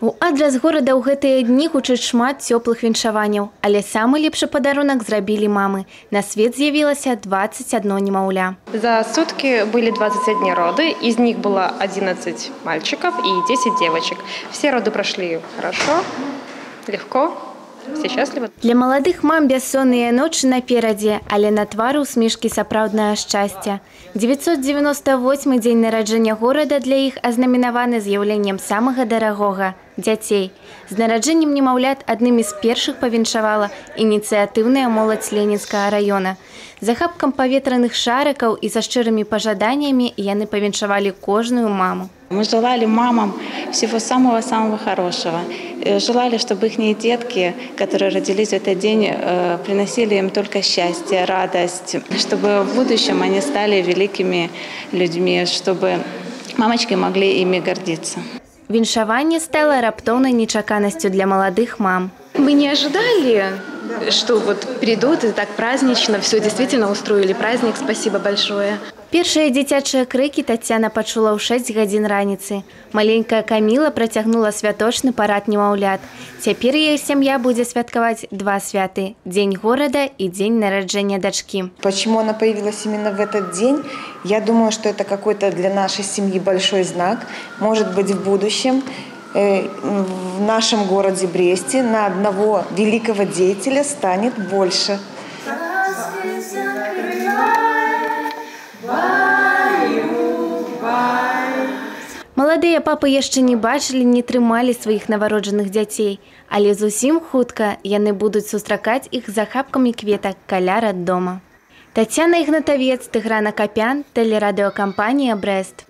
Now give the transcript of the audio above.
У адрас горада ў гэтыя дні гучыць шмат цёплых віншаванняў, але самы лепшы падарунак зрабілі мамы. На свет з'явілася 21 немаўля. За сутки были 21 роды, из них было 11 мальчиков и 10 девочек. Все роды прошли хорошо, легко. Все счастливы. Для маладых мам бяссонныя ночы наперадзе, але на твары усмешкі сапраўднае шчасце. 998 дзень нараджэння горада для іх азнаменаваны з'яўленнем самага дарагога – дзяцей. З нараджэннем немаўлят аднымі з першых павіншавала ініцыятыўная моладзь Ленінскага раёна. За хапкам паветраных шарыкаў і са шчырымі пажаданнямі яны павіншавалі кожную маму. Мы желали мамам всего самого-самого хорошего. Желали, чтобы их детки, которые родились в этот день, приносили им только счастье, радость, чтобы в будущем они стали великими людьми, чтобы мамочки могли ими гордиться. Віншаванне стало раптоўнай нечаканасцю для молодых мам. Мы не ожидали, что вот придут и так празднично, все действительно устроили праздник, спасибо большое. Першыя дзіцячыя крыкі Тацяна пачула ў 6 гадзін раніцы. Маленькая Каміла працягнула святочны парад немаўлят. Цяпер яе сям'я будзе святкаваць два святы – Дзень горада и день нараджэння дачкі. Почему она появилась именно в этот день? Я думаю, что это какой-то для нашей семьи большой знак. Может быть, в будущем в нашем городе Бресте на одного великого деятеля станет больше. Маладыя папы яшчэ не бачылі, не трымалі сваіх навароджаных дзяцей, але зусім хутка яны будуць сустракаць іх захапкамі кветак каля раддома. Тацяна Ігнатавец, Тыгран Акапян, тэлерадыёкампанія «Брэст».